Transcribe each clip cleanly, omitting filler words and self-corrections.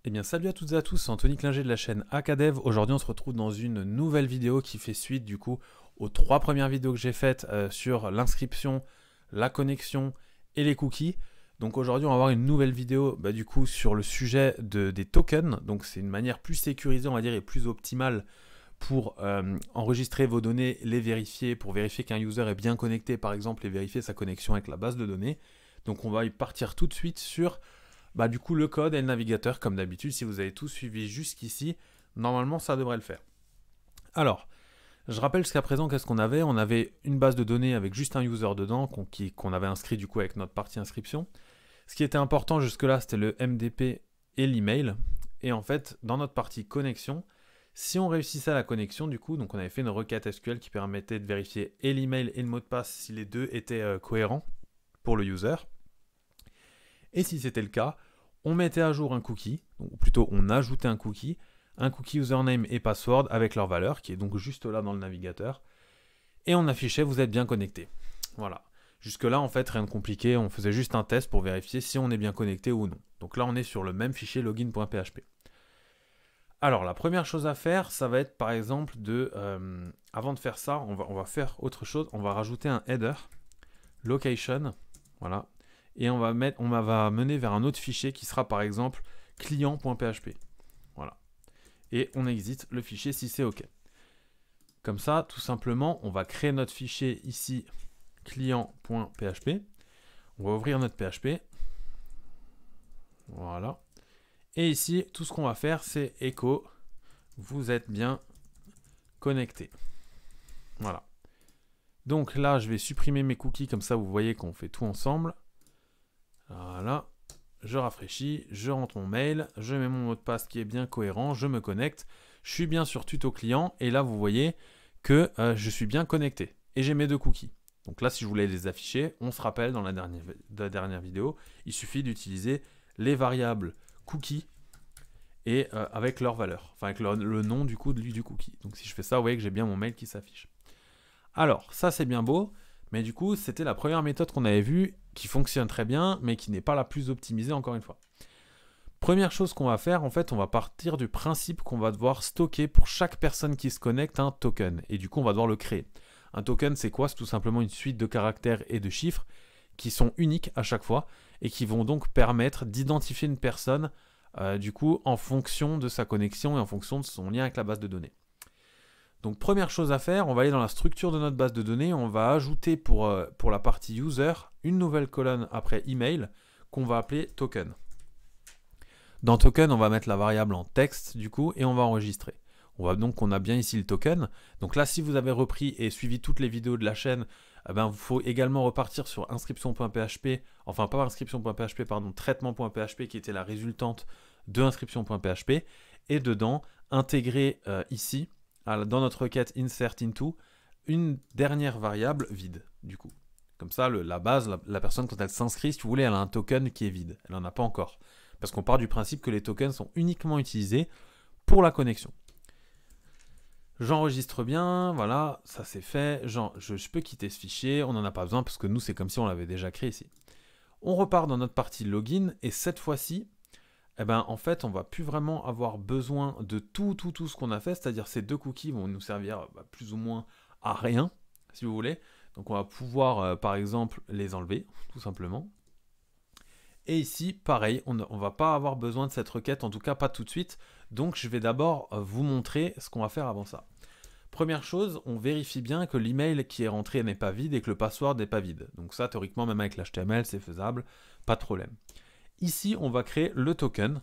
Eh bien salut à toutes et à tous, c'est Anthony Klinger de la chaîne Hackadev. Aujourd'hui on se retrouve dans une nouvelle vidéo qui fait suite du coup aux 3 premières vidéos que j'ai faites sur l'inscription, la connexion et les cookies. Donc aujourd'hui on va avoir une nouvelle vidéo du coup sur le sujet des tokens. Donc c'est une manière plus sécurisée on va dire et plus optimale pour enregistrer vos données, les vérifier, pour vérifier qu'un user est bien connecté par exemple et vérifier sa connexion avec la base de données. Donc on va y partir tout de suite sur du coup le code et le navigateur comme d'habitude. Si vous avez tout suivi jusqu'ici, normalement ça devrait le faire. Alors, je rappelle jusqu'à présent qu'est-ce qu'on avait. On avait une base de données avec juste un user dedans qu'on avait inscrit du coup avec notre partie inscription. Ce qui était important jusque-là, c'était le MDP et l'email. Et en fait, dans notre partie connexion, si on réussissait à la connexion, du coup, donc on avait fait une requête SQL qui permettait de vérifier et l'email et le mot de passe si les deux étaient cohérents pour le user. Et si c'était le cas, on mettait à jour un cookie, ou plutôt on ajoutait un cookie username et password avec leur valeur, qui est donc juste là dans le navigateur, et on affichait vous êtes bien connecté. Voilà. Jusque là en fait rien de compliqué, on faisait juste un test pour vérifier si on est bien connecté ou non. Donc là on est sur le même fichier login.php. Alors la première chose à faire, ça va être par exemple avant de faire ça, on va faire autre chose, on va rajouter un header, location, voilà, et on va mener vers un autre fichier qui sera par exemple client.php. Voilà. Et on exit le fichier si c'est OK. Comme ça, tout simplement, on va créer notre fichier ici client.php. On va ouvrir notre PHP. Voilà. Et ici, tout ce qu'on va faire, c'est echo. Vous êtes bien connecté. Voilà. Donc là, je vais supprimer mes cookies, comme ça vous voyez qu'on fait tout ensemble. Voilà, je rafraîchis, je rentre mon mail, je mets mon mot de passe qui est bien cohérent, je me connecte, je suis bien sur tuto client et là vous voyez que je suis bien connecté et j'ai mes 2 cookies. Donc là si je voulais les afficher, on se rappelle dans la dernière vidéo, il suffit d'utiliser les variables cookies et avec leur valeur, enfin avec le nom du coup du cookie. Donc si je fais ça, vous voyez que j'ai bien mon mail qui s'affiche. Alors ça c'est bien beau. Mais du coup, c'était la première méthode qu'on avait vue qui fonctionne très bien, mais qui n'est pas la plus optimisée encore une fois. Première chose qu'on va faire, en fait, on va partir du principe qu'on va devoir stocker pour chaque personne qui se connecte un token. Et du coup, on va devoir le créer. Un token, c'est quoi? C'est tout simplement une suite de caractères et de chiffres qui sont uniques à chaque fois et qui vont donc permettre d'identifier une personne, du coup, en fonction de sa connexion et en fonction de son lien avec la base de données. Donc première chose à faire, on va aller dans la structure de notre base de données, on va ajouter pour la partie user une nouvelle colonne après email qu'on va appeler token. Dans token, on va mettre la variable en texte du coup et on va enregistrer. On a bien ici le token. Donc là, si vous avez repris et suivi toutes les vidéos de la chaîne, il faut également repartir sur inscription.php, enfin pas inscription.php, pardon, traitement.php qui était la résultante de inscription.php et dedans intégrer ici dans notre requête insert into une dernière variable vide du coup. Comme ça, la base, la personne quand elle s'inscrit, si vous voulez, elle a un token qui est vide. Elle n'en a pas encore. Parce qu'on part du principe que les tokens sont uniquement utilisés pour la connexion. J'enregistre bien, voilà, ça c'est fait. Je peux quitter ce fichier, on n'en a pas besoin parce que nous, c'est comme si on l'avait déjà créé ici. On repart dans notre partie login et cette fois-ci, en fait, on va plus vraiment avoir besoin de tout ce qu'on a fait, c'est-à-dire ces 2 cookies vont nous servir plus ou moins à rien, si vous voulez. Donc on va pouvoir, par exemple, les enlever, tout simplement. Et ici, pareil, on ne va pas avoir besoin de cette requête, en tout cas pas tout de suite. Donc je vais d'abord vous montrer ce qu'on va faire avant ça. Première chose, on vérifie bien que l'email qui est rentré n'est pas vide et que le password n'est pas vide. Donc ça, théoriquement, même avec l'HTML, c'est faisable, pas de problème. Ici, on va créer le token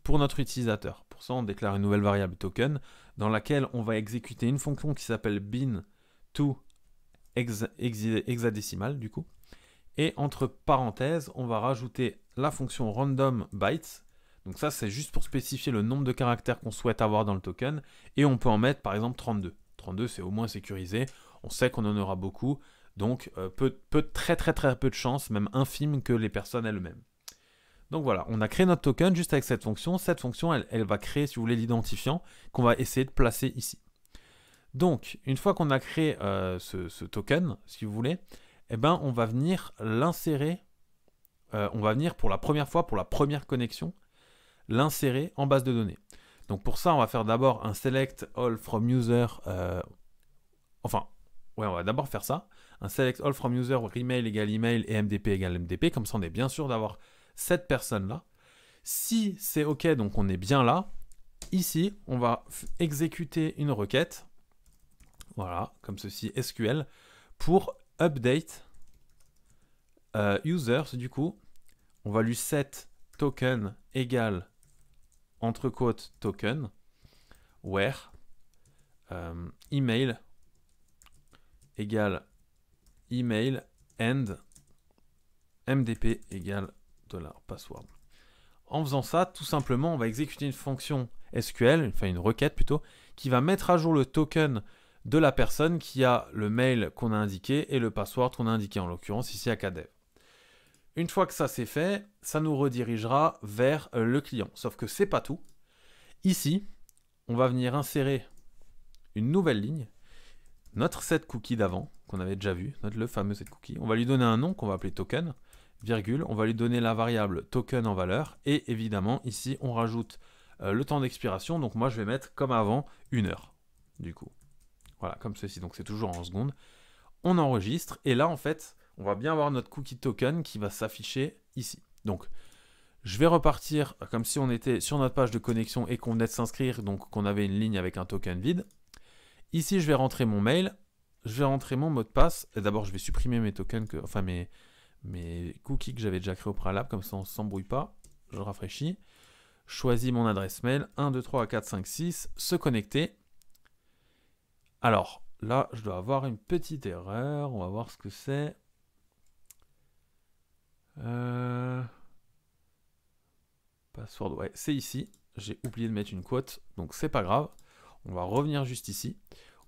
pour notre utilisateur. Pour ça, on déclare une nouvelle variable token dans laquelle on va exécuter une fonction qui s'appelle bin to hexadécimal du coup. Et entre parenthèses, on va rajouter la fonction random bytes. Donc ça, c'est juste pour spécifier le nombre de caractères qu'on souhaite avoir dans le token. Et on peut en mettre par exemple 32. 32, c'est au moins sécurisé. On sait qu'on en aura beaucoup. Donc très peu de chance, même infime, que les personnes elles-mêmes. Donc voilà, on a créé notre token juste avec cette fonction. Cette fonction, elle va créer, si vous voulez, l'identifiant qu'on va essayer de placer ici. Donc, une fois qu'on a créé ce token, si vous voulez, on va venir l'insérer, on va venir pour la première fois, pour la première connexion, l'insérer en base de données. Donc pour ça, on va faire d'abord un select all from user. On va d'abord faire ça. Un select all from user, email égale email et MDP égale MDP. Comme ça, on est bien sûr d'avoir cette personne-là. Si c'est OK, donc on est bien là. Ici, on va exécuter une requête. Voilà, comme ceci, SQL, pour update users. Du coup, on va lui set token égale entre quotes token where email égale email and MDP égale $password. En faisant ça, tout simplement, on va exécuter une fonction SQL, enfin une requête plutôt, qui va mettre à jour le token de la personne qui a le mail qu'on a indiqué et le password qu'on a indiqué, en l'occurrence ici à Cadev. Une fois que ça c'est fait, ça nous redirigera vers le client. Sauf que c'est pas tout. Ici, on va venir insérer une nouvelle ligne, notre set cookie d'avant, qu'on avait déjà vu, le fameux set cookie. On va lui donner un nom qu'on va appeler token, virgule, on va lui donner la variable token en valeur, et évidemment, ici, on rajoute le temps d'expiration. Donc moi, je vais mettre comme avant 1 heure, du coup. Voilà, comme ceci. Donc c'est toujours en secondes. On enregistre, et là, en fait, on va bien avoir notre cookie token qui va s'afficher ici. Donc, je vais repartir comme si on était sur notre page de connexion et qu'on venait de s'inscrire, donc qu'on avait une ligne avec un token vide. Ici, je vais rentrer mon mail, je vais rentrer mon mot de passe. D'abord, je vais supprimer mes tokens, mes cookies que j'avais déjà créés au préalable, comme ça on ne s'embrouille pas. Je rafraîchis. Choisis mon adresse mail, 1, 2, 3, 4, 5, 6, se connecter. Alors, là, je dois avoir une petite erreur. On va voir ce que c'est. Password, ouais, c'est ici. J'ai oublié de mettre une quote, donc c'est pas grave. On va revenir juste ici.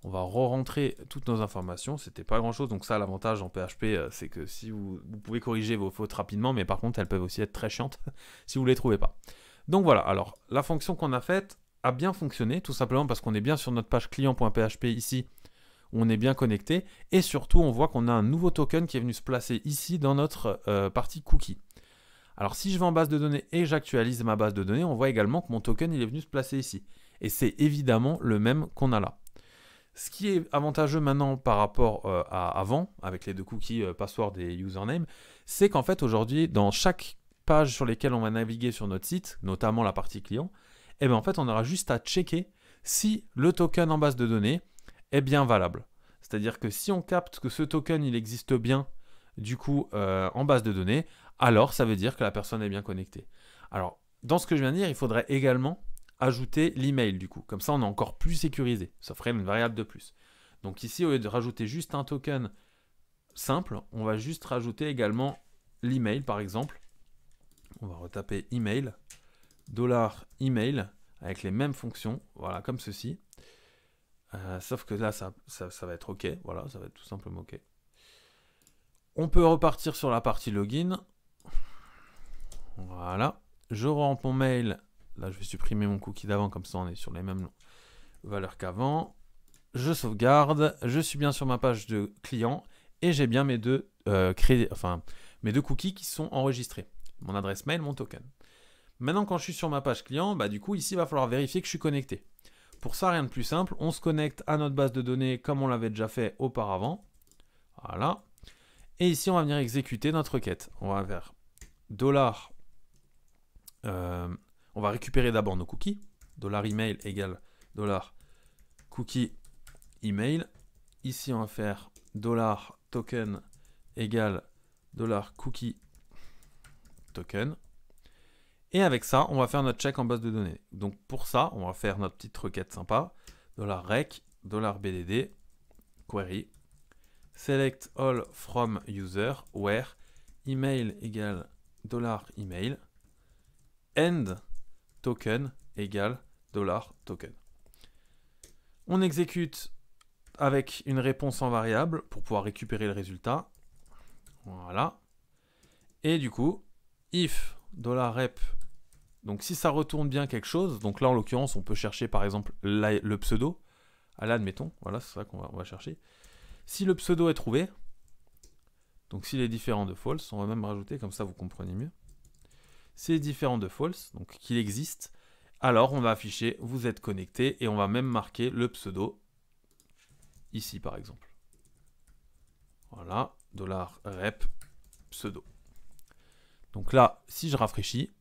On va re-rentrer toutes nos informations. C'était pas grand-chose, donc ça, l'avantage en PHP, c'est que si vous pouvez corriger vos fautes rapidement, mais par contre, elles peuvent aussi être très chiantes si vous ne les trouvez pas. Donc voilà, alors, la fonction qu'on a faite a bien fonctionné, tout simplement parce qu'on est bien sur notre page client.php ici, où on est bien connecté, et surtout, on voit qu'on a un nouveau token qui est venu se placer ici dans notre partie cookie. Alors si je vais en base de données et j'actualise ma base de données, on voit également que mon token il est venu se placer ici. Et c'est évidemment le même qu'on a là. Ce qui est avantageux maintenant par rapport à avant, avec les deux cookies password et username, c'est qu'en fait aujourd'hui, dans chaque page sur lesquelles on va naviguer sur notre site, notamment la partie client, eh bien en fait on aura juste à checker si le token en base de données est bien valable. C'est-à-dire que si on capte que ce token il existe bien, du coup en base de données, alors ça veut dire que la personne est bien connectée. Alors, dans ce que je viens de dire, il faudrait également ajouter l'email du coup. Comme ça, on est encore plus sécurisé. Ça ferait une variable de plus. Donc ici, au lieu de rajouter juste un token simple, on va juste rajouter également l'email par exemple. On va retaper email, $email, avec les mêmes fonctions, voilà, comme ceci. Sauf que là, ça va être OK. Voilà, ça va être tout simplement OK. On peut repartir sur la partie login. Voilà, je rentre mon mail, là je vais supprimer mon cookie d'avant, comme ça on est sur les mêmes valeurs qu'avant. Je sauvegarde, je suis bien sur ma page de client et j'ai bien mes deux, mes deux cookies qui sont enregistrés. Mon adresse mail, mon token. Maintenant quand je suis sur ma page client, bah, du coup ici il va falloir vérifier que je suis connecté. Pour ça, rien de plus simple, on se connecte à notre base de données comme on l'avait déjà fait auparavant. Voilà. Et ici on va venir exécuter notre requête. On va faire on va récupérer d'abord nos cookies. $email égale $cookie email. Ici, on va faire $token égale $cookie token. Et avec ça, on va faire notre check en base de données. Donc pour ça, on va faire notre petite requête sympa. $rec, $bdd, query, select all from user, where email égale $email. And token égale $token. On exécute avec une réponse en variable pour pouvoir récupérer le résultat. Voilà. Et du coup, if $rep, donc si ça retourne bien quelque chose, donc là en l'occurrence on peut chercher par exemple le pseudo, là admettons, voilà c'est ça qu'on va chercher. Si le pseudo est trouvé, donc s'il est différent de false, on va même rajouter comme ça vous comprenez mieux. c'est différent de false, donc qu'il existe, alors on va afficher vous êtes connecté et on va même marquer le pseudo ici par exemple. Voilà, $rep pseudo. Donc là, si je rafraîchis,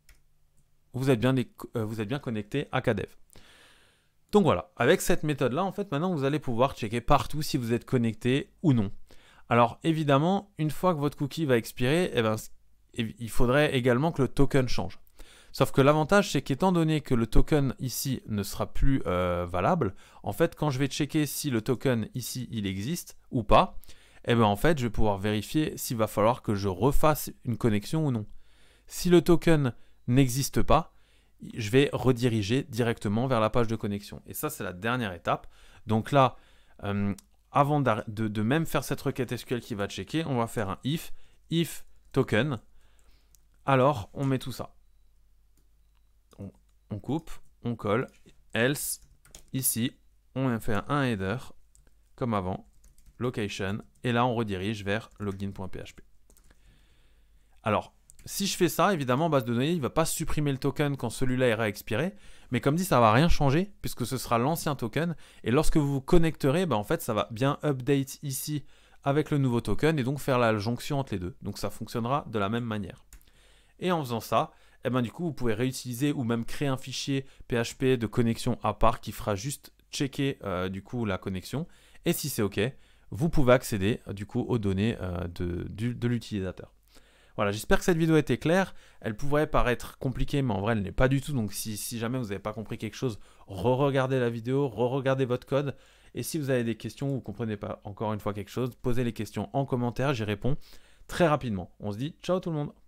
vous êtes bien connecté à Kdev. Donc voilà, avec cette méthode-là, en fait, maintenant, vous allez pouvoir checker partout si vous êtes connecté ou non. Alors, évidemment, une fois que votre cookie va expirer, eh ben, il faudrait également que le token change. Sauf que l'avantage, c'est qu'étant donné que le token ici ne sera plus valable, en fait, quand je vais checker si le token ici, il existe ou pas, eh ben, en fait, je vais pouvoir vérifier s'il va falloir que je refasse une connexion ou non. Si le token n'existe pas, je vais rediriger directement vers la page de connexion. Et ça, c'est la dernière étape. Donc là, avant de même faire cette requête SQL qui va checker, on va faire un if token. Alors, on met tout ça. On coupe, on colle, else, ici, on fait un header, comme avant, location, et là, on redirige vers login.php. Alors, si je fais ça, évidemment, base de données, il ne va pas supprimer le token quand celui-là ira expirer. Mais comme dit, ça ne va rien changer puisque ce sera l'ancien token. Et lorsque vous vous connecterez, en fait, ça va bien update ici avec le nouveau token et donc faire la jonction entre les deux. Donc ça fonctionnera de la même manière. Et en faisant ça, du coup, vous pouvez réutiliser ou même créer un fichier PHP de connexion à part qui fera juste checker du coup la connexion. Et si c'est OK, vous pouvez accéder du coup aux données de l'utilisateur. Voilà, j'espère que cette vidéo était claire. Elle pourrait paraître compliquée, mais en vrai, elle n'est pas du tout. Donc, si jamais vous n'avez pas compris quelque chose, re-regardez la vidéo, re-regardez votre code. Et si vous avez des questions ou vous ne comprenez pas encore une fois quelque chose, posez les questions en commentaire, j'y réponds très rapidement. On se dit ciao tout le monde!